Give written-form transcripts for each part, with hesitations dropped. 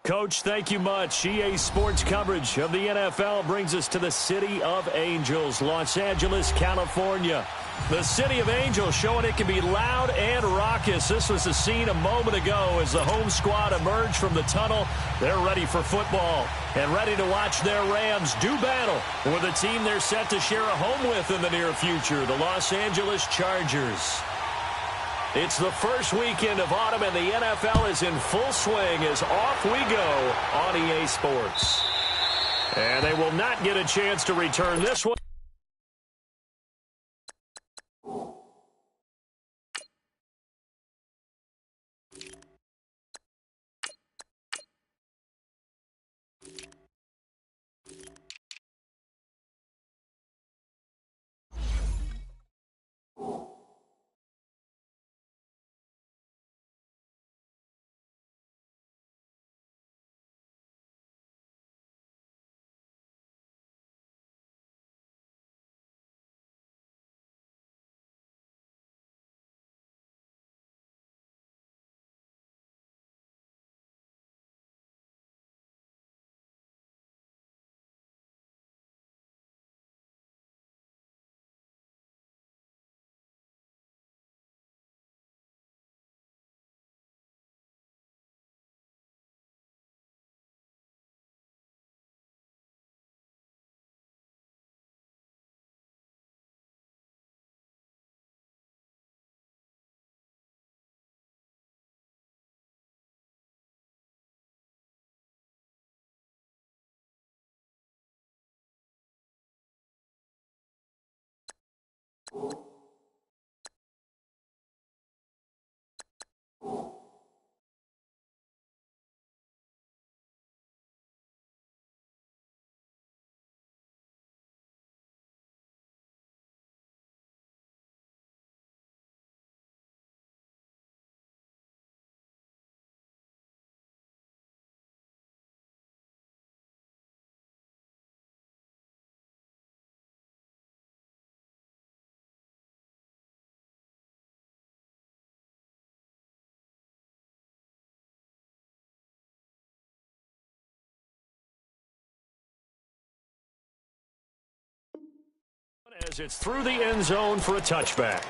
Coach, thank you much. EA Sports coverage of the NFL brings us to the City of Angels, Los Angeles, California. The City of Angels showing it can be loud and raucous. This was the scene a moment ago as the home squad emerged from the tunnel. They're ready for football and ready to watch their Rams do battle with a team they're set to share a home with in the near future, the Los Angeles Chargers. It's the first weekend of autumn, and the NFL is in full swing as off we go on EA Sports. And they will not get a chance to return this one. As it's through the end zone for a touchback.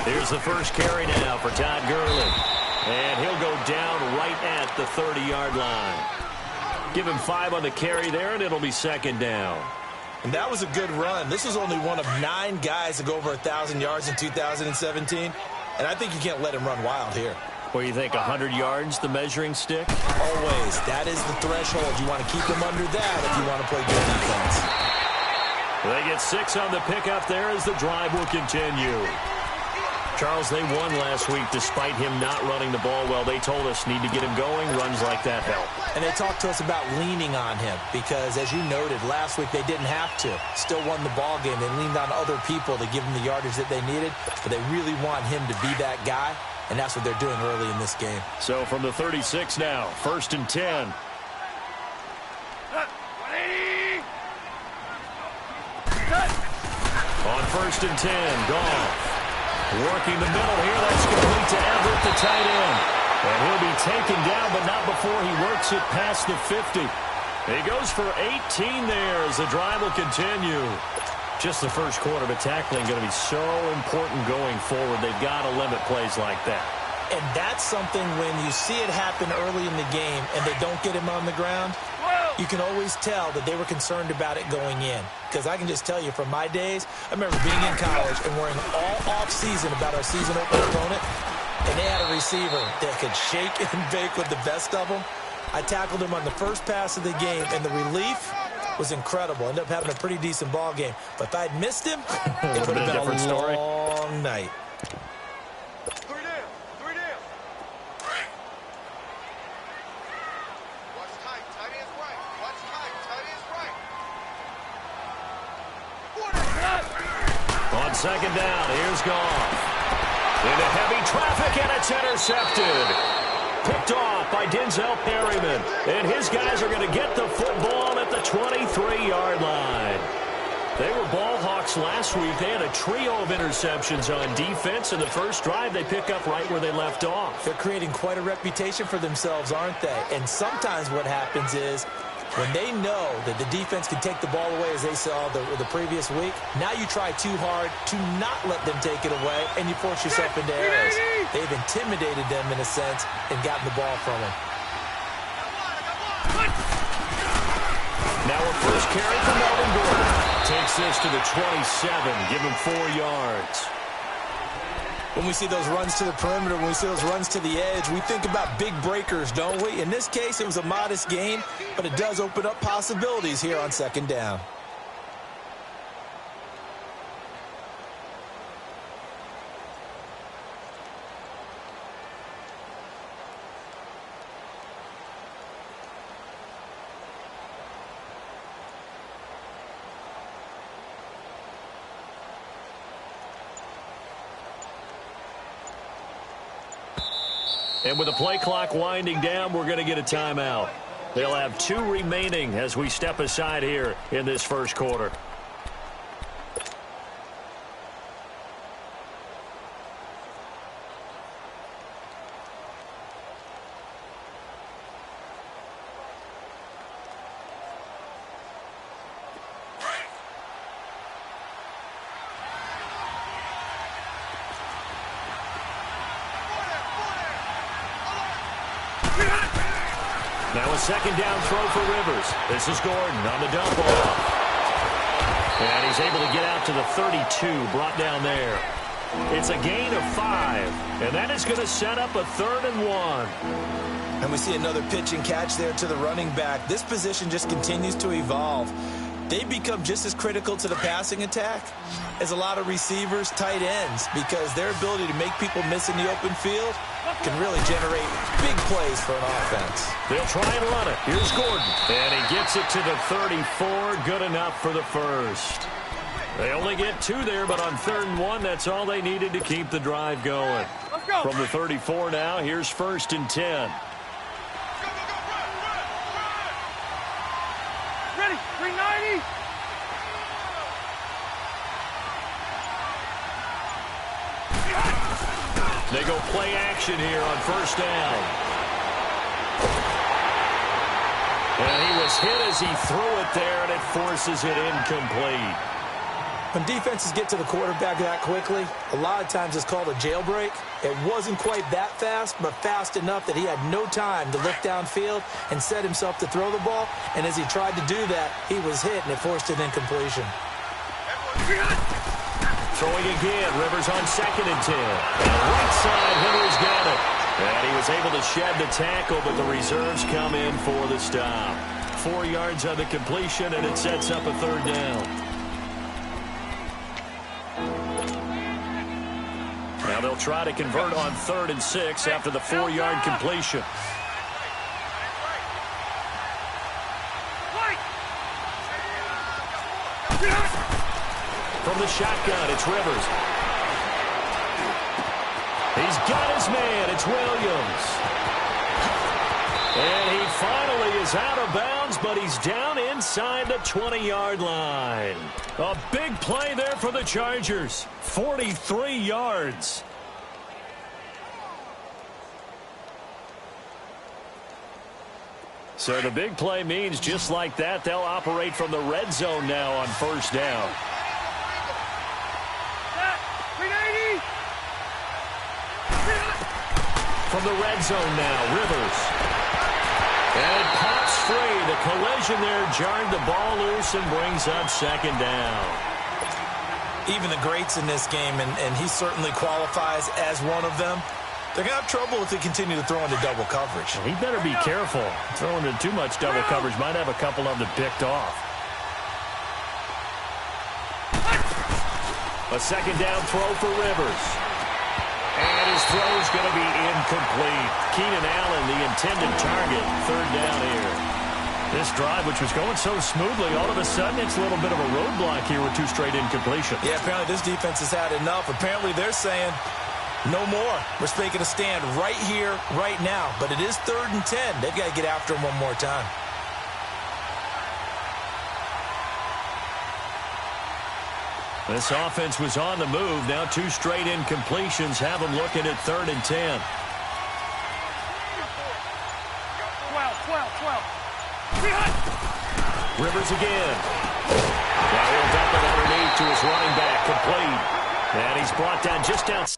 Here's the first carry now for Todd Gurley. And he'll go down right at the 30-yard line. Give him 5 on the carry there, and it'll be second down. And that was a good run. This was only one of 9 guys to go over 1,000 yards in 2017. And I think you can't let him run wild here. Well, you think 100 yards, the measuring stick? Always. That is the threshold. You want to keep him under that if you want to play good defense. They get 6 on the pickup there as the drive will continue. Charles, they won last week despite him not running the ball well. They told us need to get him going. Runs like that help. And they talked to us about leaning on him because, as you noted, last week they didn't have to. Still won the ball game. They leaned on other people to give him the yardage that they needed. But they really want him to be that guy, and that's what they're doing early in this game. So from the 36 now, 1st and 10. On 1st and 10, Goff. Working the middle here, that's complete to Everett, the tight end. And he'll be taken down, but not before he works it past the 50. He goes for 18 there as the drive will continue. Just the first quarter, but tackling going to be so important going forward. They've got to limit plays like that. And that's something when you see it happen early in the game and they don't get him on the ground, you can always tell that they were concerned about it going in. Because I can just tell you from my days, I remember being in college and worrying all off-season about our season opener opponent, and they had a receiver that could shake and bake with the best of them. I tackled him on the first pass of the game, and the relief was incredible. Ended up having a pretty decent ball game. But if I'd missed him, it would have been a long night. second down. Here's Goff. Into heavy traffic, and it's intercepted. Picked off by Denzel Perryman. And his guys are going to get the football at the 23-yard line. They were ball hawks last week. They had a trio of interceptions on defense. In the first drive, they pick up right where they left off. They're creating quite a reputation for themselves, aren't they? And sometimes what happens is when they know that the defense can take the ball away, as they saw the previous week, now you try too hard to not let them take it away, and you force yourself into errors. They've intimidated them in a sense and gotten the ball from them. Now a first carry for Melvin Gordon. Takes this to the 27, give him 4 yards. When we see those runs to the perimeter, when we see those runs to the edge, we think about big breakers, don't we? In this case, it was a modest gain, but it does open up possibilities here on second down. And with the play clock winding down, we're going to get a timeout. They'll have 2 remaining as we step aside here in this first quarter. Now a second down throw for Rivers. This is Gordon on the dump off. And he's able to get out to the 32, brought down there. It's a gain of 5, and that is going to set up a 3rd and 1. And we see another pitch and catch there to the running back. This position just continues to evolve. They become just as critical to the passing attack as a lot of receivers, tight ends, because their ability to make people miss in the open field can really generate big plays for an offense. They'll try and run it. Here's Gordon. And he gets it to the 34. Good enough for the first. They only get 2 there, but on 3rd and 1, that's all they needed to keep the drive going. Let's go. From the 34 now, here's 1st and 10. Ready, 390. They go play action here on 1st down. And he was hit as he threw it there, and it forces it incomplete. When defenses get to the quarterback that quickly, a lot of times it's called a jailbreak. It wasn't quite that fast, but fast enough that he had no time to look downfield and set himself to throw the ball. And as he tried to do that, he was hit, and it forced an incompletion. Throwing again, Rivers on 2nd and 10. Right side, Henry's got it. And he was able to shed the tackle, but the reserves come in for the stop. 4 yards on the completion, and it sets up a 3rd down. Now they'll try to convert on 3rd and 6 after the 4-yard completion. From the shotgun, it's Rivers. He's got his man. It's Williams. And he finally is out of bounds, but he's down inside the 20-yard line. A big play there for the Chargers. 43 yards. So the big play means just like that, they'll operate from the red zone now on 1st down. From the red zone now, Rivers. And it pops free. The collision there jarred the ball loose and brings up 2nd down. Even the greats in this game, and he certainly qualifies as one of them, they're going to have trouble if they continue to throw into double coverage. Well, he better be careful. Throwing into too much double coverage might have a couple of them picked off. A 2nd down throw for Rivers. And his throw's going to be incomplete. Keenan Allen, the intended target. 3rd down here. This drive, which was going so smoothly, all of a sudden it's a little bit of a roadblock here with 2 straight incompletions. Yeah, apparently this defense has had enough. Apparently they're saying no more. We're making a stand right here, right now. But it is 3rd and 10. They've got to get after him one more time. This offense was on the move. Now 2 straight incompletions have them looking at 3rd and 10. 12. Rivers again. Now he'll dump it underneath to his running back, complete. And he's brought down just outside.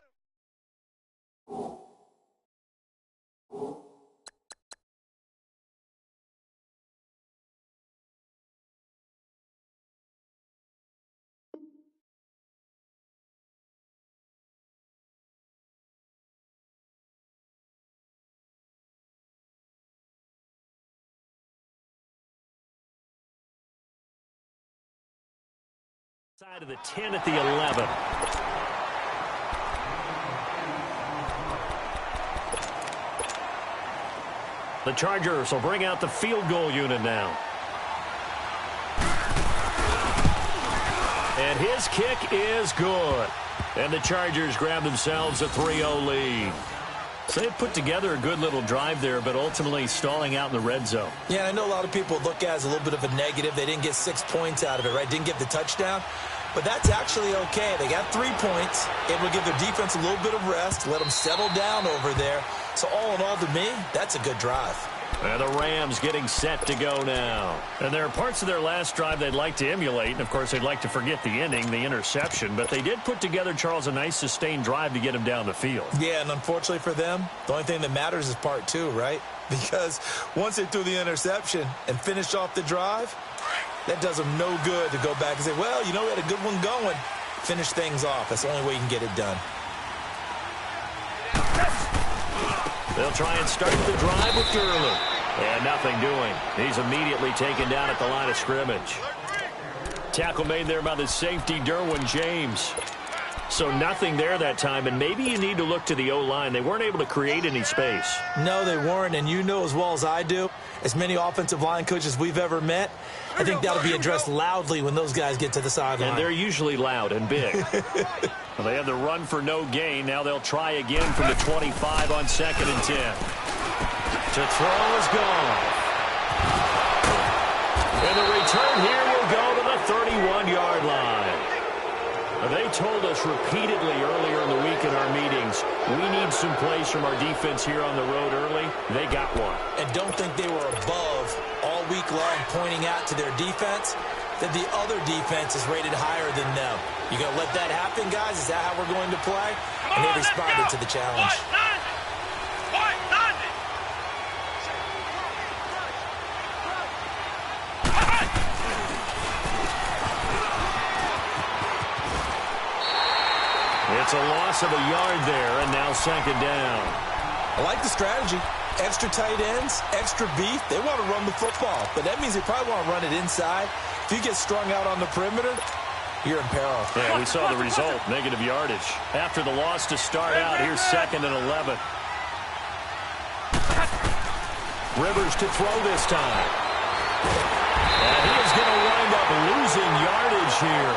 Side of the 10 at the 11. The Chargers will bring out the field goal unit now. And his kick is good. And the Chargers grab themselves a 3-0 lead. So they put together a good little drive there, but ultimately stalling out in the red zone. Yeah, I know a lot of people look at it as a little bit of a negative. They didn't get 6 points out of it, right? Didn't get the touchdown. But that's actually okay. They got 3 points, able to give their defense a little bit of rest, let them settle down over there. So all in all, to me, that's a good drive. And the Rams getting set to go now. And there are parts of their last drive they'd like to emulate. And, of course, they'd like to forget the ending, the interception. But they did put together, Charles, a nice sustained drive to get him down the field. Yeah, and unfortunately for them, the only thing that matters is part 2, right? Because once they threw the interception and finished off the drive, that does them no good to go back and say, well, you know, we had a good one going. Finish things off. That's the only way you can get it done. They'll try and start the drive with Gurley. And nothing doing. He's immediately taken down at the line of scrimmage. Tackle made there by the safety, Derwin James. So nothing there that time, and maybe you need to look to the O-line. They weren't able to create any space. No, they weren't, and you know as well as I do, as many offensive line coaches we've ever met, I think that'll be addressed loudly when those guys get to the sideline. And they're usually loud and big. Well, they had the run for no gain. Now they'll try again from the 25 on 2nd and 10. To throw is gone. And the return here will go to the 31-yard line. They told us repeatedly earlier in the week in our meetings, we need some plays from our defense here on the road early. They got one. And don't think they were above all week long pointing out to their defense that the other defense is rated higher than them. You going to let that happen, guys? Is that how we're going to play? And they responded to the challenge. It's a loss of a yard there, and now 2nd down. I like the strategy. Extra tight ends, extra beef. They want to run the football, but that means they probably want to run it inside. If you get strung out on the perimeter, you're in peril. Yeah, we saw the result, negative yardage. After the loss to start out, here's 2nd and 11. Rivers to throw this time. And he is going to wind up losing yardage here,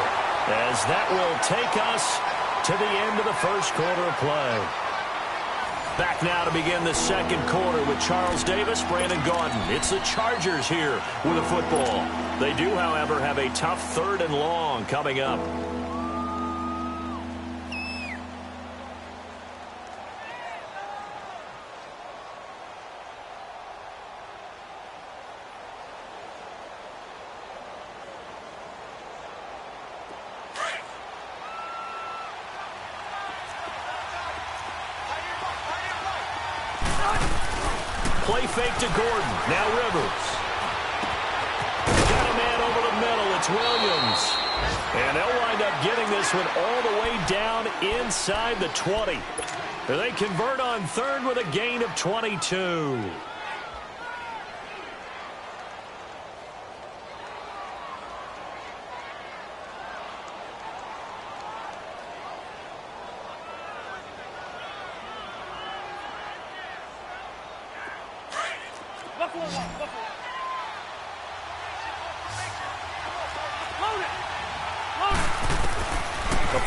as that will take us to the end of the first quarter of play. Back now to begin the second quarter with Charles Davis, Brandon Gaudin. It's the Chargers here with a football. They do, however, have a tough 3rd and long coming up. Play fake to Gordon. Now Rivers. Got a man over the middle. It's Williams. And they'll wind up getting this one all the way down inside the 20. They convert on 3rd with a gain of 22.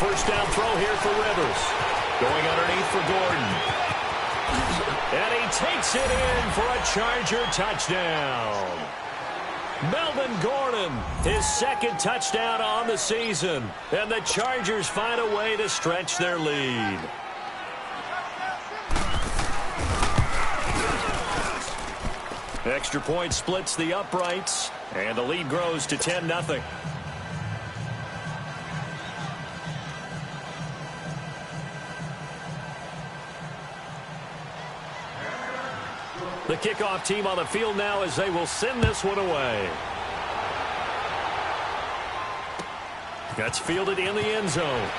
first down throw here for Rivers. Going underneath for Gordon. And he takes it in for a Charger touchdown. Melvin Gordon, his second touchdown on the season. And the Chargers find a way to stretch their lead. Extra point splits the uprights, and the lead grows to 10-0. The kickoff team on the field now as they will send this one away. That's fielded in the end zone.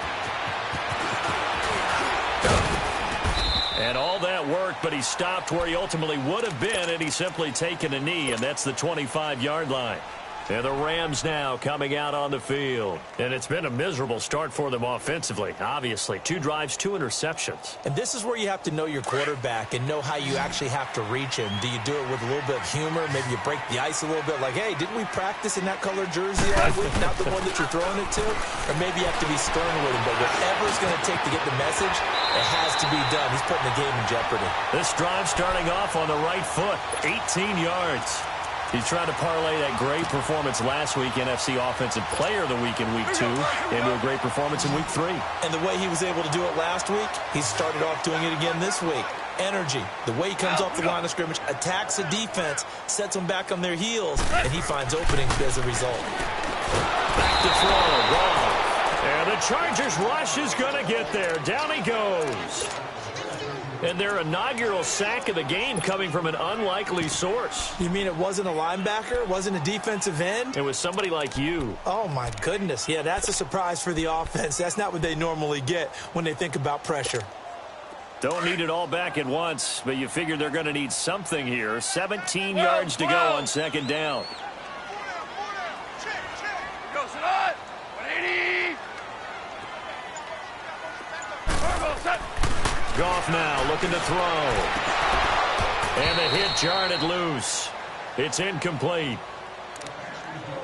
And all that worked, but he stopped where he ultimately would have been, and he's simply taken a knee, and that's the 25-yard line. And the Rams now coming out on the field. And it's been a miserable start for them offensively, obviously. 2 drives, 2 interceptions. And this is where you have to know your quarterback and know how you actually have to reach him. Do you do it with a little bit of humor? Maybe you break the ice a little bit like, hey, didn't we practice in that colored jersey all week? Not the one that you're throwing it to? Or maybe you have to be stern with him. But whatever it's going to take to get the message, it has to be done. He's putting the game in jeopardy. This drive starting off on the right foot, 18 yards. He's trying to parlay that great performance last week, NFC Offensive Player of the Week in Week 2, into a great performance in Week 3. And the way he was able to do it last week, he started off doing it again this week. Energy, the way he comes off the line of scrimmage, attacks the defense, sets them back on their heels, and he finds openings as a result. Back to throw, wrong. And the Chargers rush is going to get there. Down he goes. And their inaugural sack of the game coming from an unlikely source. You mean it wasn't a linebacker? It wasn't a defensive end? It was somebody like you. Oh, my goodness. Yeah, that's a surprise for the offense. That's not what they normally get when they think about pressure. Don't need it all back at once, but you figure they're going to need something here. 17 yards to go on second down. Go, Sadat. 180. Set. Goff now looking to throw. And the hit jarred it loose. It's incomplete.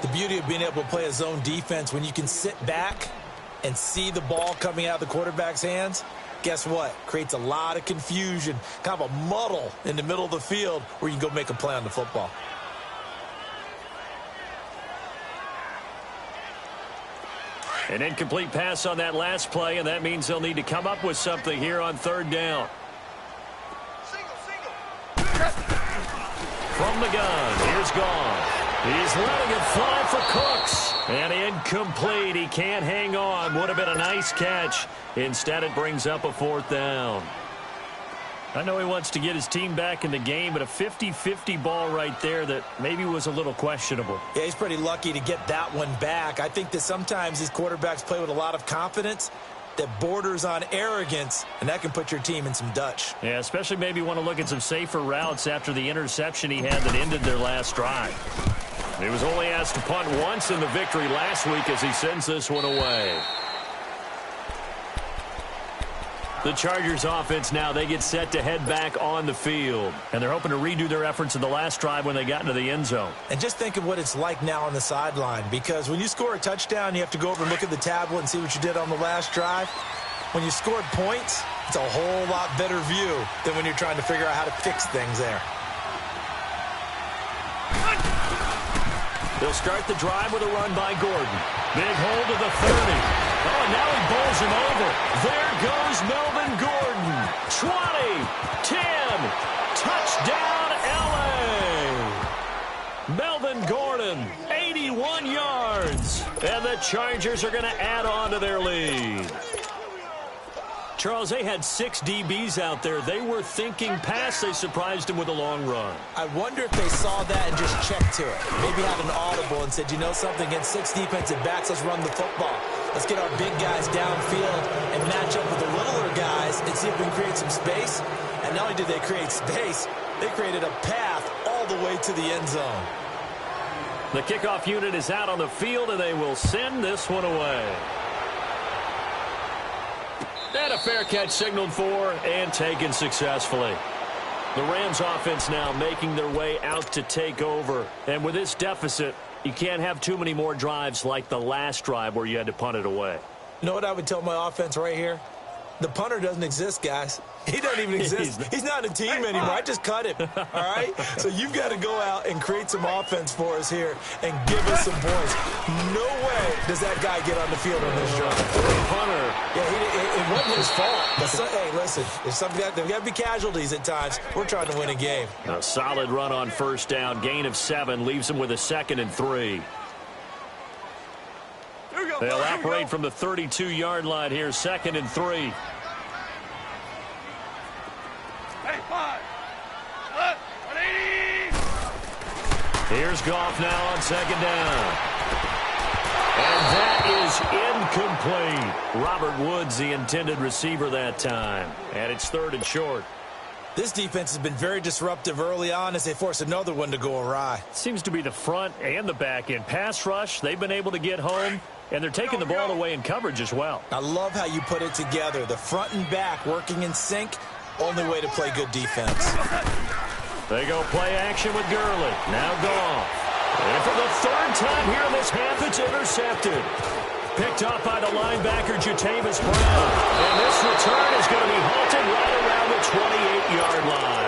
The beauty of being able to play a zone defense when you can sit back and see the ball coming out of the quarterback's hands, guess what? Creates a lot of confusion, kind of a muddle in the middle of the field where you can go make a play on the football. An incomplete pass on that last play, and that means they'll need to come up with something here on third down. From the gun, here's Goff. He's letting it fly for Cooks. And incomplete. He can't hang on. Would have been a nice catch. Instead, it brings up a fourth down. I know he wants to get his team back in the game, but a 50-50 ball right there that maybe was a little questionable. Yeah, he's pretty lucky to get that one back. I think that sometimes these quarterbacks play with a lot of confidence that borders on arrogance, and that can put your team in some Dutch. Yeah, especially maybe want to look at some safer routes after the interception he had that ended their last drive. He was only asked to punt once in the victory last week as he sends this one away. The Chargers offense now, they get set to head back on the field. And they're hoping to redo their efforts in the last drive when they got into the end zone. And just think of what it's like now on the sideline. Because when you score a touchdown, you have to go over and look at the tablet and see what you did on the last drive. When you scored points, it's a whole lot better view than when you're trying to figure out how to fix things there. They'll start the drive with a run by Gordon. Big hold to the 30. Oh, and now he bowls him over. There goes Melvin Gordon. 20, 10, touchdown L.A. Melvin Gordon, 81 yards. And the Chargers are going to add on to their lead. Charles, they had 6 DBs out there. They were thinking pass. They surprised him with a long run. I wonder if they saw that and just checked to it. Maybe had an audible and said, you know something, against 6 defensive backs, let's run the football. Let's get our big guys downfield and match up with the littler guys and see if we can create some space. And not only did they create space, they created a path all the way to the end zone. The kickoff unit is out on the field, and they will send this one away. And a fair catch signaled for and taken successfully. The Rams offense now making their way out to take over. And with this deficit, you can't have too many more drives like the last drive where you had to punt it away. You know what I would tell my offense right here? The punter doesn't exist, guys. He doesn't even exist. He's not a team anymore. I just cut him, all right? So you've got to go out and create some offense for us here and give us some points. No way does that guy get on the field on this drive. Punter. Yeah, it wasn't his fault. But hey, listen, there's got to be casualties at times. We're trying to win a game. A solid run on first down. Gain of 7 leaves him with a 2nd and 3. They'll operate from the 32-yard line here, 2nd and 3. Hey, 5. 180. Here's Goff now on 2nd down. And that is incomplete. Robert Woods, the intended receiver that time. And it's 3rd and short. This defense has been very disruptive early on as they force another one to go awry. Seems to be the front and the back end. Pass rush, they've been able to get home. And they're taking the ball away in coverage as well. I love how you put it together. The front and back working in sync. Only way to play good defense. They go play action with Gurley. Now Goff. And for the 3rd time here in this half, it's intercepted. Picked off by the linebacker, Jatavis Brown. And this return is going to be halted right around the 28-yard line.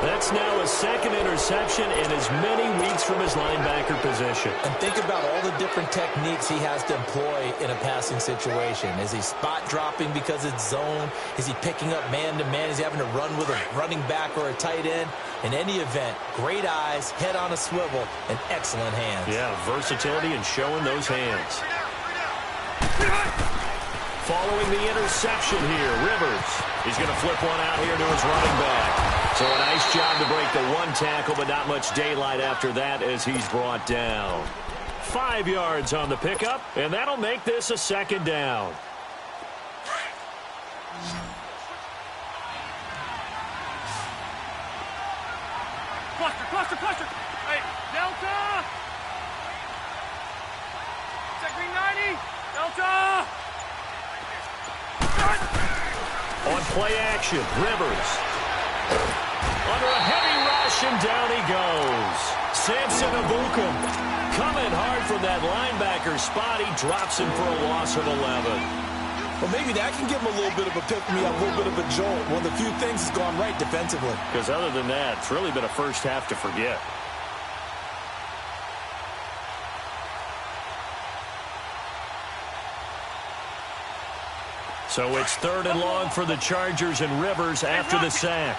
That's now a 2nd interception in as many weeks from his linebacker position. And think about all the different techniques he has to employ in a passing situation. Is he spot dropping because it's zone? Is he picking up man-to-man? Is he having to run with a running back or a tight end? In any event, great eyes, head on a swivel, and excellent hands. Yeah, versatility and showing those hands. Following the interception here, Rivers. He's going to flip one out here to his running back. So a nice job to break the 1 tackle, but not much daylight after that as he's brought down. 5 yards on the pickup, and that'll make this a 2nd down. Cluster. Hey, Delta. Check green 90. Delta. On play action, Rivers. Under a heavy rush, and down he goes. Samson Abukum coming hard from that linebacker spot. He drops him for a loss of 11. Well, maybe that can give him a little bit of a pick-me-up, a little bit of a jolt. One of the few things has gone right defensively. Because other than that, it's really been a first half to forget. So it's 3rd and long for the Chargers, and Rivers after the sack.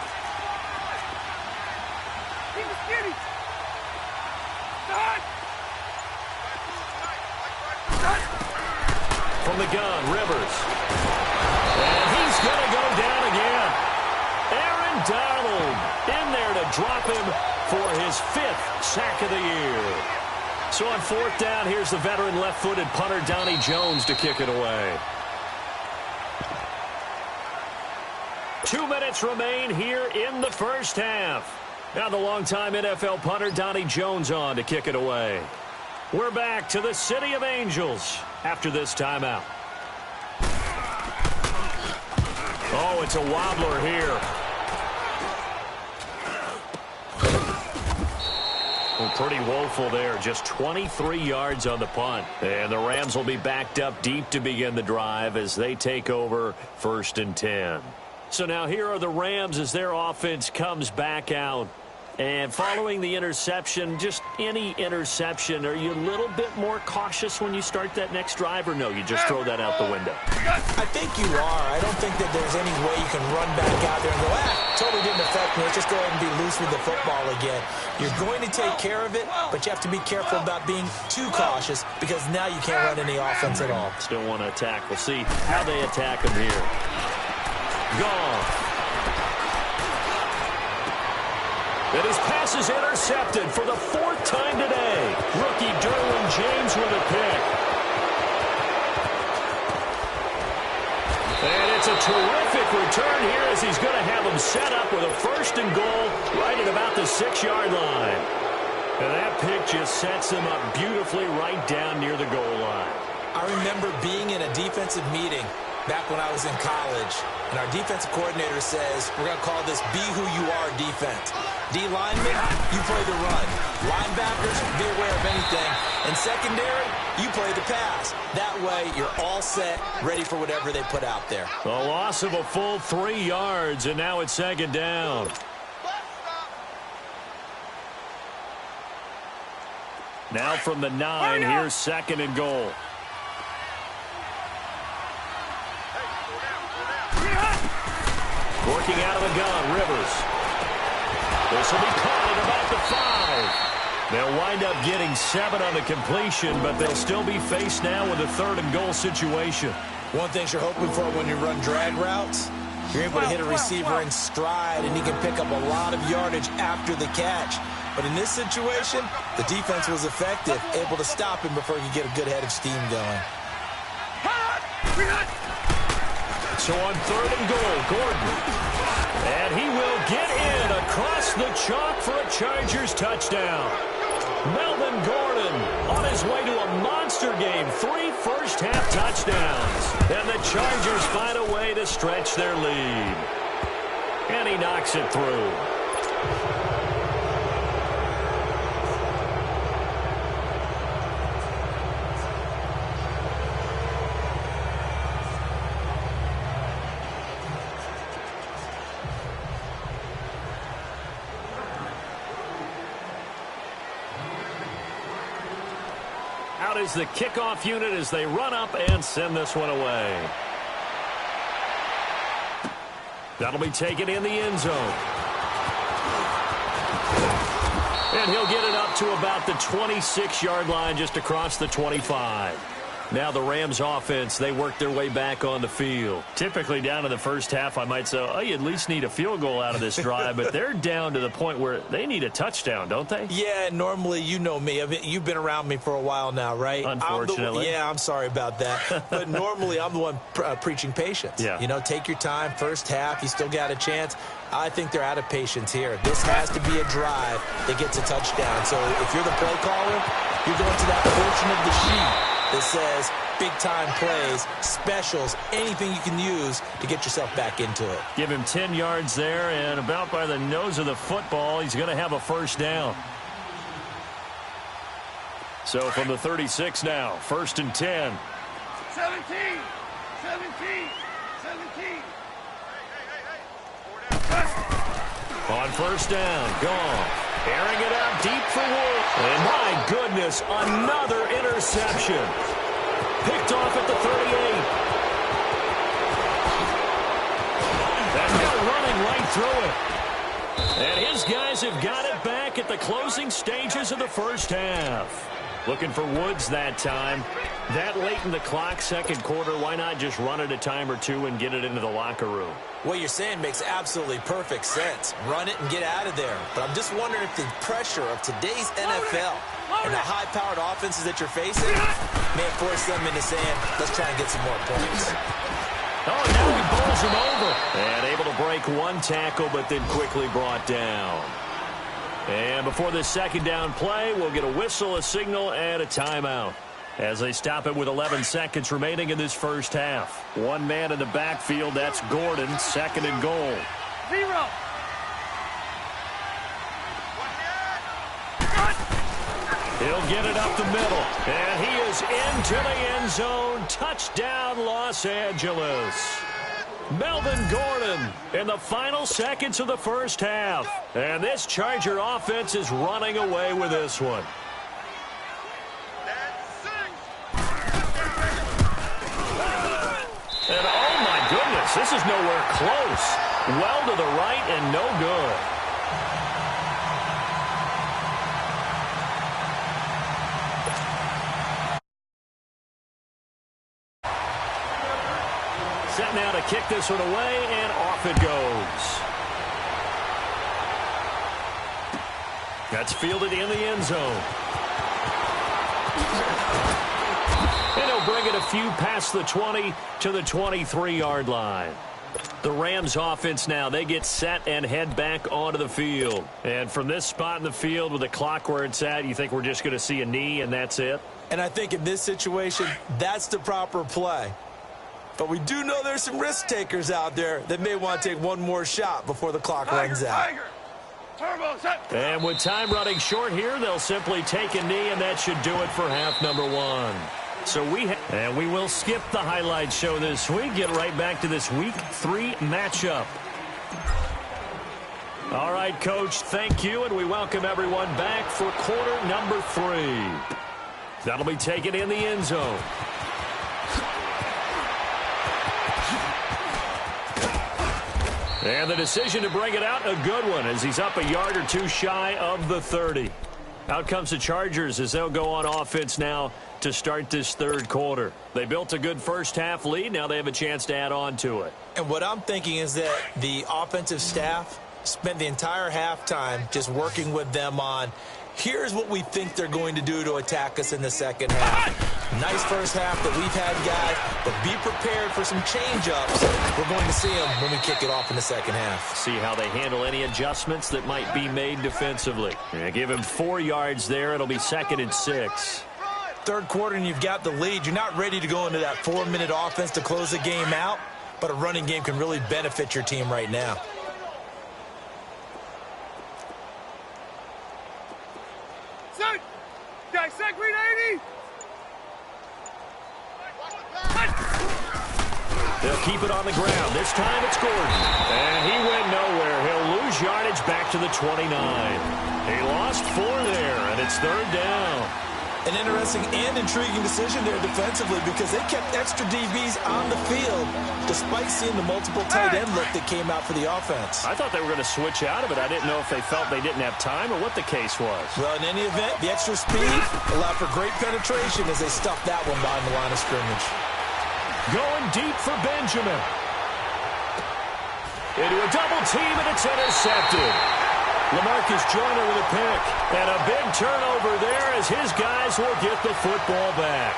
From the gun, Rivers. And he's going to go down again. Aaron Donald in there to drop him for his 5th sack of the year. So on 4th down, here's the veteran left-footed punter Donnie Jones to kick it away. 2 minutes remain here in the first half. Now the longtime NFL punter Donnie Jones on to kick it away. We're back to the City of Angels after this timeout. Oh, it's a wobbler here. Well, pretty woeful there. Just 23 yards on the punt. And the Rams will be backed up deep to begin the drive as they take over 1st and 10. So now here are the Rams as their offense comes back out. And following the interception, just any interception, are you a little bit more cautious when you start that next drive, or no, you just throw that out the window? I think you are. I don't think that there's any way you can run back out there and go, totally didn't affect me. Let's just go ahead and be loose with the football again. You're going to take care of it, but you have to be careful about being too cautious because now you can't run any offense at all. Still want to attack. We'll see how they attack him here. Gone. And his pass is intercepted for the 4th time today. Rookie Derwin James with a pick. And it's a terrific return here as he's going to have him set up with a 1st and goal right at about the 6-yard line. And that pick just sets him up beautifully right down near the goal line. I remember being in a defensive meeting back when I was in college, and our defensive coordinator says, we're going to call this Be Who You Are defense. D linemen, you play the run. Linebackers, be aware of anything. And secondary, you play the pass. That way, you're all set, ready for whatever they put out there. A loss of a full 3 yards, and now it's second down. Now from the 9, here's second and goal. Working out of the gun, Rivers. This will be caught at about the 5. They'll wind up getting 7 on the completion, but they'll still be faced now with a third and goal situation. One thing you're hoping for when you run drag routes, you're able to hit a receiver in stride, and he can pick up a lot of yardage after the catch. But in this situation, the defense was effective, able to stop him before he could get a good head of steam going. So on third and goal, Gordon. And he will get in across the chalk for a Chargers touchdown. Melvin Gordon on his way to a monster game. 3 first-half touchdowns. And the Chargers find a way to stretch their lead. And he knocks it through. Out is the kickoff unit as they run up and send this one away. That'll be taken in the end zone. And he'll get it up to about the 26-yard line, just across the 25. Now the Rams offense, they work their way back on the field. Typically down in the first half, I might say, oh, you at least need a field goal out of this drive, but they're down to the point where they need a touchdown, don't they? Yeah, normally, you know me. I mean, you've been around me for a while now, right? Unfortunately. I'm sorry about that. But normally, I'm the one preaching patience. Yeah. You know, take your time. First half, you still got a chance. I think they're out of patience here. This has to be a drive that gets a touchdown. So if you're the play caller, you're going to that portion of the sheet that says big-time plays, specials, anything you can use to get yourself back into it. Give him 10 yards there, and about by the nose of the football, he's going to have a first down. So from the 36 now, 1st and 10. 17. On first down, gone. Airing it out deep for Wood. And my goodness, another interception. Picked off at the 38. And they're running right through it. And his guys have got it back at the closing stages of the first half. Looking for Woods that time. That late in the clock, second quarter, why not just run it a time or two and get it into the locker room? What you're saying makes absolutely perfect sense. Run it and get out of there. But I'm just wondering if the pressure of today's NFL and the high-powered offenses that you're facing may force them into saying, let's try and get some more points. Oh, now he bowls him over. And able to break one tackle, but then quickly brought down. And before this second down play, we'll get a whistle, a signal, and a timeout as they stop it with 11 seconds remaining in this first half. One man in the backfield, that's Gordon, second and goal. 0. He'll get it up the middle, and he is into the end zone. Touchdown, Los Angeles. Melvin Gordon in the final seconds of the first half. And this Charger offense is running away with this one. And oh my goodness, this is nowhere close. Well to the right and no good. Set now to kick this one away, and off it goes. That's fielded in the end zone. And he'll bring it a few past the 20 to the 23-yard line. The Rams offense now, they get set and head back onto the field. And from this spot in the field with the clock where it's at, you think we're just going to see a knee and that's it? And I think in this situation, that's the proper play. But we do know there's some risk takers out there that may want to take one more shot before the clock runs out. Turbo, set. And with time running short here, they'll simply take a knee, and that should do it for half number one. So we will skip the highlight show this week. Get right back to this Week 3 matchup. All right, Coach, thank you, and we welcome everyone back for quarter number 3. That'll be taken in the end zone. And the decision to bring it out, a good one, as he's up a yard or two shy of the 30. Out comes the Chargers as they'll go on offense now to start this third quarter. They built a good first half lead. Now they have a chance to add on to it. And what I'm thinking is that the offensive staff spent the entire halftime just working with them on, here's what we think they're going to do to attack us in the second half. Nice first half that we've had, guys, but be prepared for some change-ups. We're going to see them when we kick it off in the second half. See how they handle any adjustments that might be made defensively. Give him 4 yards there. It'll be 2nd and 6. Third quarter and you've got the lead. You're not ready to go into that 4-minute offense to close the game out, but a running game can really benefit your team right now. Set. Guys, set, green 80. They'll keep it on the ground. This time it's Gordon. And he went nowhere. He'll lose yardage back to the 29. He lost 4 there, and it's 3rd down. An interesting and intriguing decision there defensively because they kept extra DBs on the field despite seeing the multiple tight end look that came out for the offense. I thought they were going to switch out of it. I didn't know if they felt they didn't have time or what the case was. Well, in any event, the extra speed allowed for great penetration as they stuffed that one behind the line of scrimmage. Going deep for Benjamin. Into a double team, and it's intercepted. LaMarcus Joyner with a pick. And a big turnover there as his guys will get the football back.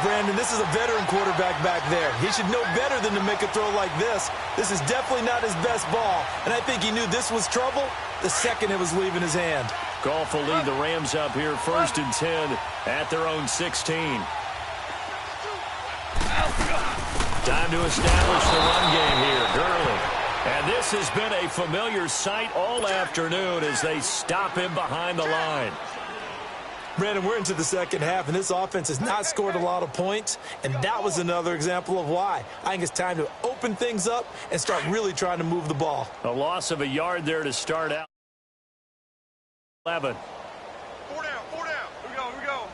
Brandon, this is a veteran quarterback back there. He should know better than to make a throw like this. This is definitely not his best ball. And I think he knew this was trouble the second it was leaving his hand. Goff will lead the Rams up here 1st and 10 at their own 16. Time to establish the run game here. Gurley. And this has been a familiar sight all afternoon as they stop him behind the line. Brandon, we're into the second half, and this offense has not scored a lot of points, and that was another example of why. I think it's time to open things up and start really trying to move the ball. A loss of a yard there to start out. 11. 4 down, 4 down. Here we go.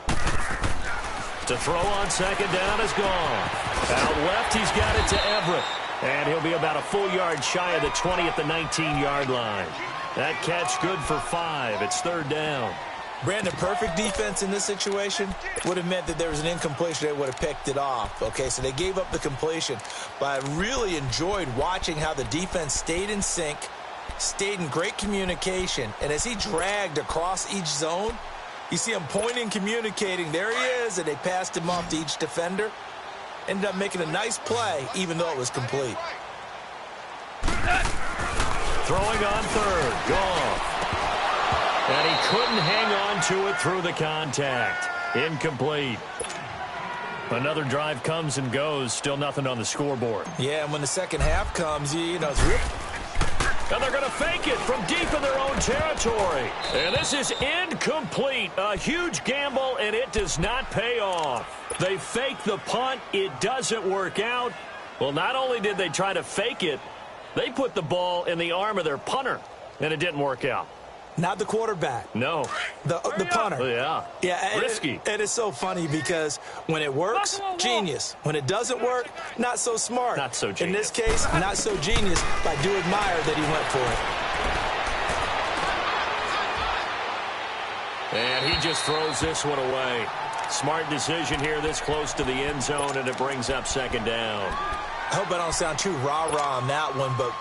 To throw on 2nd down is gone. Out left, he's got it to Everett. And he'll be about a full yard shy of the 20 at the 19-yard line. That catch good for 5. It's 3rd down. Brandon, perfect defense in this situation would have meant that there was an incompletion. They would have picked it off. Okay, so they gave up the completion. But I really enjoyed watching how the defense stayed in sync, stayed in great communication. And as he dragged across each zone, you see him pointing, communicating. There he is, and they passed him off to each defender. Ended up making a nice play, even though it was complete. Throwing on 3rd. Gone. And he couldn't hang on to it through the contact. Incomplete. Another drive comes and goes. Still nothing on the scoreboard. Yeah, and when the second half comes, you know, it's real. And they're going to fake it from deep in their own territory. And this is incomplete. A huge gamble, and it does not pay off. They fake the punt. It doesn't work out. Well, not only did they try to fake it, they put the ball in the arm of their punter, and it didn't work out. Not the quarterback. No. The punter. Yeah. Yeah. Risky. It is so funny because when it works, genius. When it doesn't work, not so smart. Not so genius. In this case, not so genius, but I do admire that he went for it. And he just throws this one away. Smart decision here this close to the end zone, and it brings up 2nd down. I hope I don't sound too rah-rah on that one, but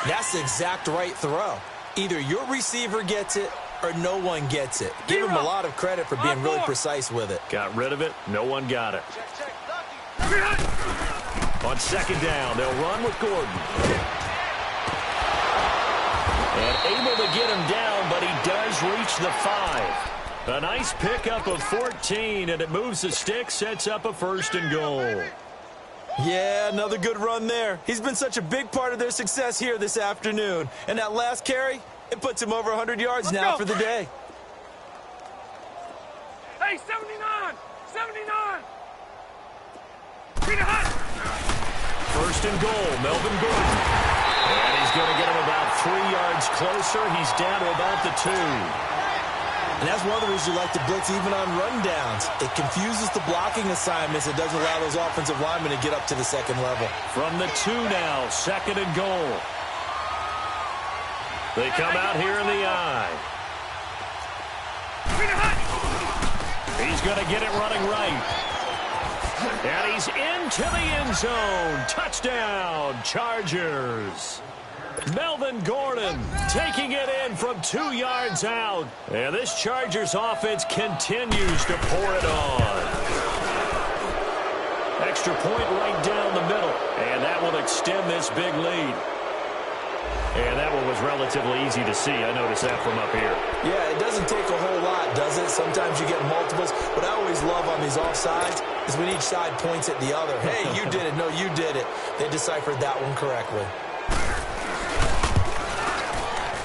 that's the exact right throw. Either your receiver gets it or no one gets it. Give him a lot of credit for being really precise with it. Got rid of it. No one got it. On 2nd down, they'll run with Gordon. And able to get him down, but he does reach the 5. A nice pickup of 14, and it moves the stick, sets up a 1st and goal. Yeah, another good run there. He's been such a big part of their success here this afternoon. And that last carry, it puts him over 100 yards now for the day. Hey, 79! 79! Bring it hot! First and goal, Melvin Gordon. And he's going to get him about 3 yards closer. He's down to about the 2. And that's one of the reasons you like to blitz even on rundowns. It confuses the blocking assignments. It doesn't allow those offensive linemen to get up to the second level. From the 2 now, second and goal. They come out here in the I. He's going to get it running right. And he's into the end zone. Touchdown, Chargers. Melvin Gordon taking it in from 2 yards out. And this Chargers offense continues to pour it on. Extra point right down the middle. And that will extend this big lead. And that one was relatively easy to see. I noticed that from up here. Yeah, it doesn't take a whole lot, does it? Sometimes you get multiples. What I always love on these offsides is when each side points at the other. Hey, you did it. No, you did it. They deciphered that one correctly.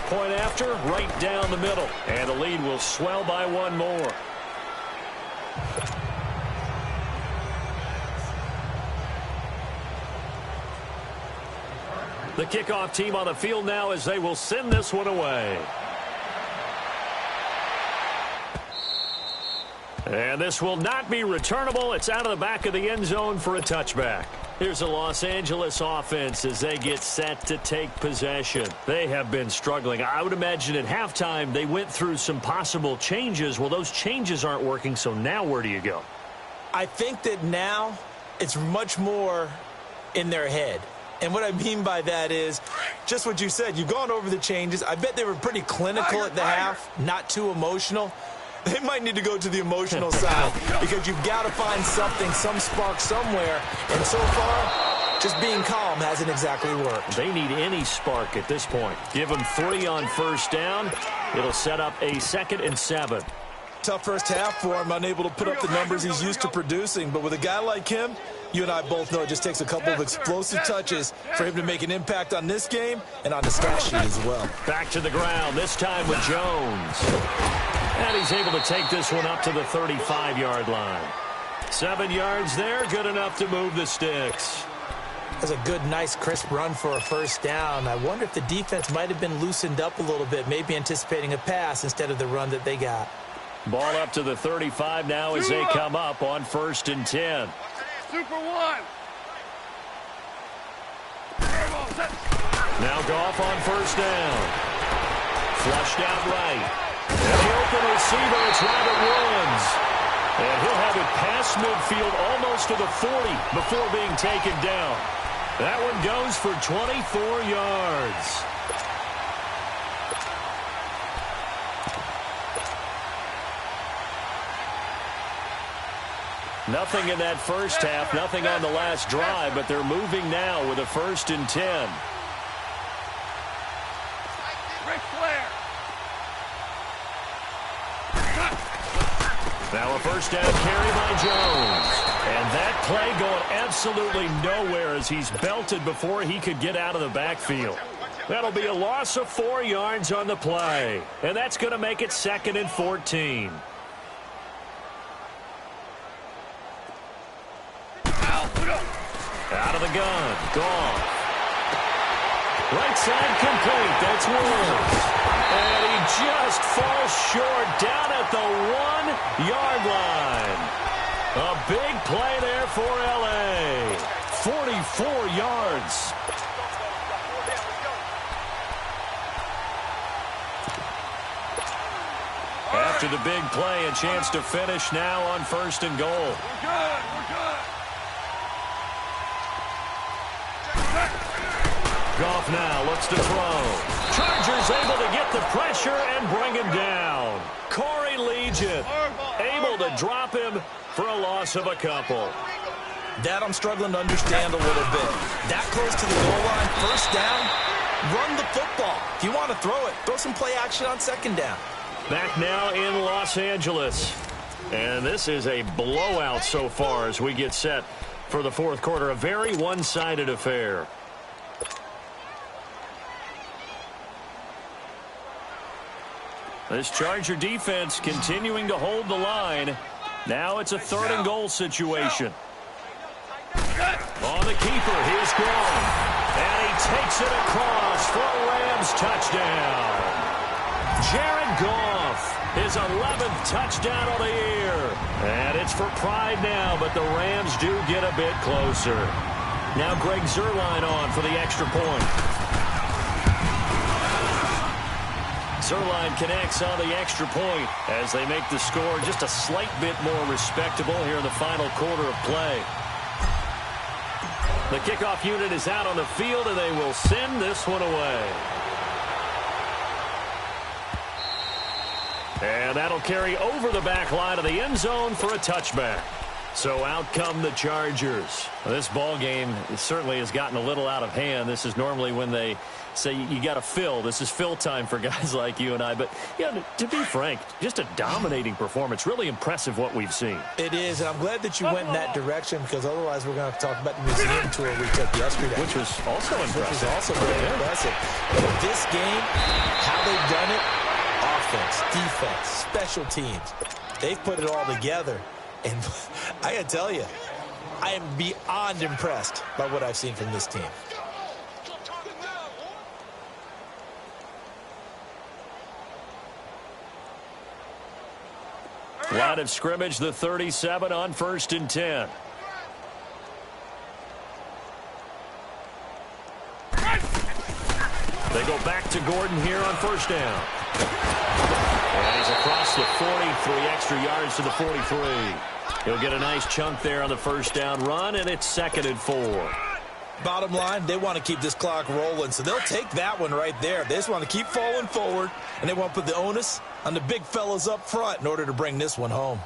Point after, right down the middle. And the lead will swell by 1 more. The kickoff team on the field now as they will send this one away. And this will not be returnable. It's out of the back of the end zone for a touchback. Here's the Los Angeles offense as they get set to take possession. They have been struggling. I would imagine at halftime they went through some possible changes. Well, those changes aren't working, so now where do you go? I think that now it's much more in their head. And what I mean by that is just what you said. You've gone over the changes. I bet they were pretty clinical at the half, not too emotional. They might need to go to the emotional side because you've got to find something, some spark somewhere. And so far, just being calm hasn't exactly worked. They need any spark at this point. Give them 3 on first down. It'll set up a 2nd and 7. Tough first half for him, unable to put up the numbers he's used to producing. But with a guy like him, you and I both know it just takes a couple of explosive touches for him to make an impact on this game and on the stat sheet as well. Back to the ground, this time with Jones. And he's able to take this one up to the 35-yard line. 7 yards there, good enough to move the sticks. That's a good, nice, crisp run for a first down. I wonder if the defense might have been loosened up a little bit, maybe anticipating a pass instead of the run that they got. Ball up to the 35 now as they come up on 1st and 10. Super 1. Now Goff on first down. Flushed out right. And the open receiver, it's Robert Woods. And he'll have it past midfield almost to the 40 before being taken down. That one goes for 24 yards. Nothing in that first half, nothing on the last drive, but they're moving now with a 1st and 10. Ric Flair. Now a first down carry by Jones. And that play going absolutely nowhere as he's belted before he could get out of the backfield. That'll be a loss of 4 yards on the play. And that's going to make it 2nd and 14. Out of the gun. Gone. Right side complete. That's Woods. And he just falls short down at the 1-yard line. A big play there for L.A. 44 yards. After the big play, a chance to finish now on 1st and goal. We're good. We're good. Goff now looks to throw. Chargers able to get the pressure and bring him down. Corey Legion able to drop him for a loss of a couple. That I'm struggling to understand a little bit. That close to the goal line, first down, run the football. If you want to throw it, throw some play action on 2nd down. Back now in Los Angeles. And this is a blowout so far as we get set For the fourth quarter, a very one-sided affair. This Charger defense continuing to hold the line. Now it's a third-and-goal situation. On the keeper, here's Grom. And he takes it across for a Rams touchdown. Jared Goff, his 11th touchdown of the year. And it's for pride now, but the Rams do get a bit closer. Now Greg Zuerlein on for the extra point. Zuerlein connects on the extra point as they make the score just a slight bit more respectable here in the final quarter of play. The kickoff unit is out on the field, and they will send this one away. And that'll carry over the back line of the end zone for a touchback. So out come the Chargers. This ball game certainly has gotten a little out of hand. This is normally when they say you got to fill. This is fill time for guys like you and I. But, yeah, to be frank, just a dominating performance. Really impressive what we've seen. It is, and I'm glad that you went in that direction, because otherwise we're going to have to talk about the museum tour we took yesterday. Which was also impressive. Which was also very impressive. But this game, how they've done it, offense, defense, special teams, they've put it all together. And I got to tell you, I am beyond impressed by what I've seen from this team. Line of scrimmage, the 37 on 1st and 10. They go back to Gordon here on 1st down. And he's across the 40, 3 extra yards to the 43. He'll get a nice chunk there on the 1st down run, and it's 2nd and 4. Bottom line, they want to keep this clock rolling, so they'll take that one right there. They just want to keep falling forward, and they want to put the onus on the big fellas up front in order to bring this one home.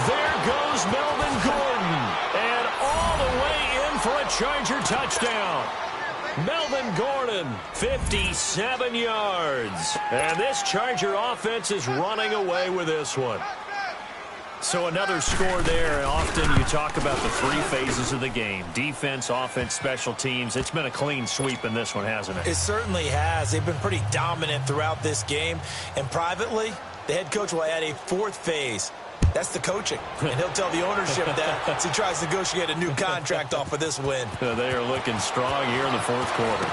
There goes Melvin Gordon, and all the way in for a Charger touchdown. Melvin Gordon, 57 yards. And this Charger offense is running away with this one. So another score there. Often you talk about the 3 phases of the game. Defense, offense, special teams. It's been a clean sweep in this one, hasn't it? It certainly has. They've been pretty dominant throughout this game. And privately, the head coach will add a 4th phase. That's the coaching. And he'll tell the ownership that as he tries to negotiate a new contract off of this win. They are looking strong here in the 4th quarter.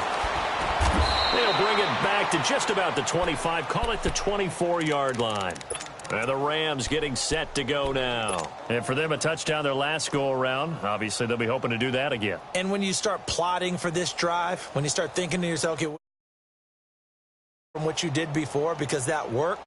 They'll bring it back to just about the 25. Call it the 24-yard line. And the Rams getting set to go now. And for them, a touchdown their last go-around. Obviously, they'll be hoping to do that again. And when you start plotting for this drive, when you start thinking to yourself, okay, from what you did before, because that worked,